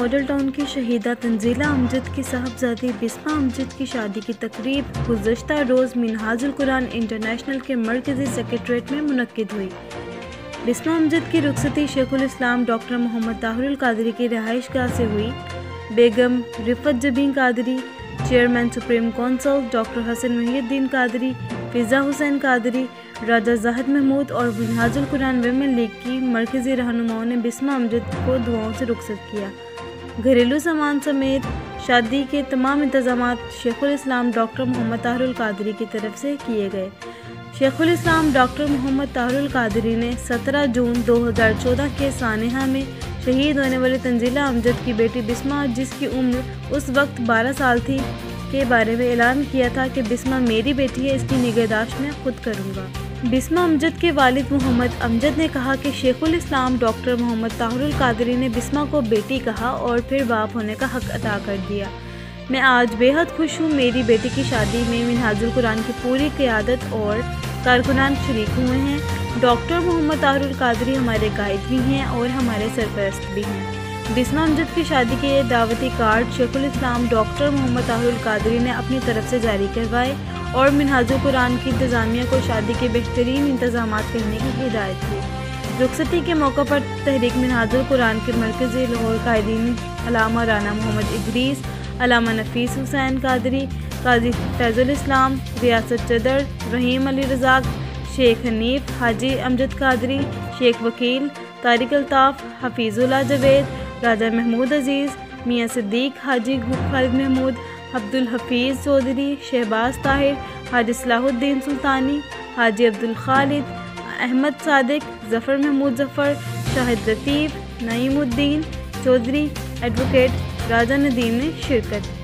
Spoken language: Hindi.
मॉडल टाउन की शहीदा तंजीला अमजद की साहबजादी बिस्मा अमजद की शादी की तकरीब गुज़श्ता रोज़ मिनहाजुल कुरान इंटरनेशनल के मरकज़ी सेक्रेटरीट में मुनक्किद हुई। बिस्मा अमजद की रुखसती शेखुल इस्लाम डॉक्टर मोहम्मद ताहिरुल कादरी की रिहाइशगाह से हुई। बेगम Riffat Jabeen Qadri, chairman supreme council doctor Hassan Mohiuddin Qadri, Fiza Hussain Qadri, Raja Zahid Mahmood और मिनहाजुल कुरान विमेन लीग की मरकज़ी रहनुमाओं ने बिस्मा अमजद को दुआओं से रुखसत किया। घरेलू सामान समेत शादी के तमाम इंतज़ामात शेखुल इस्लाम डॉक्टर मोहम्मद ताहिरुल कादरी की तरफ से किए गए। शेखुल इस्लाम डॉक्टर मोहम्मद ताहिरुल कादरी ने 17 जून 2014 के सानेहा में शहीद होने वाली तंजीला अमजद की बेटी बिस्मा, जिसकी उम्र उस वक्त 12 साल थी, के बारे में ऐलान किया था कि बिस्मा मेरी बेटी है, इसकी निगहदाश्त मैं खुद करूँगा। बिस्मा अमजद के वालिद मोहम्मद अमजद ने कहा कि शेखुल इस्लाम डॉक्टर मोहम्मद ताहिरुल कादरी ने बिस्मा को बेटी कहा और फिर बाप होने का हक अता कर दिया। मैं आज बेहद खुश हूँ। मेरी बेटी की शादी में मिनहाजुल कुरान की पूरी क़यादत और कारकुनान शरीक हुए हैं। डॉक्टर मोहम्मद ताहिरुल कादरी हमारे गाइड भी हैं और हमारे सरपरस्त भी हैं। बिस्मा अमजद की शादी के दावती कार्ड शेखुल इस्लाम डॉक्टर मोहम्मद ताहिरुल कादरी ने अपनी तरफ से जारी करवाए और मिनहाजुल कुरान की इंतज़ामिया को शादी के बेहतरीन इंतज़ामात करने की हिदायत की। रुखसती के मौका पर तहरीक मिनहाजुल कुरान के मरकज़ी लाहौर कायदीन अलामा राना मोहम्मद इदरीस, अलामा नफीस हुसैन कादरी, काजी फैजुल इस्लाम, रियासत चदर, रहीम अली रज़ाक, शेख हनीफ, हाजी अमजद कादरी, शेख वकील, तारिक अल्ताफ़, हफीज़ुल्लाह जवेद, राजा महमूद अजीज़, मियाँ सिद्दीक, हाजी खालिद महमूद, अब्दुल हफीज़ चौधरी, शहबाज ताहिर, हाजी सलाहुद्दीन सुल्तानी, हाजी अब्दुल खालिद, अहमद सादिक, ज़फ़र महमूद ज़फ़र, शाहिद लतीफ़, नईमुद्दीन चौधरी, एडवोकेट राजा नदीम ने शिरकत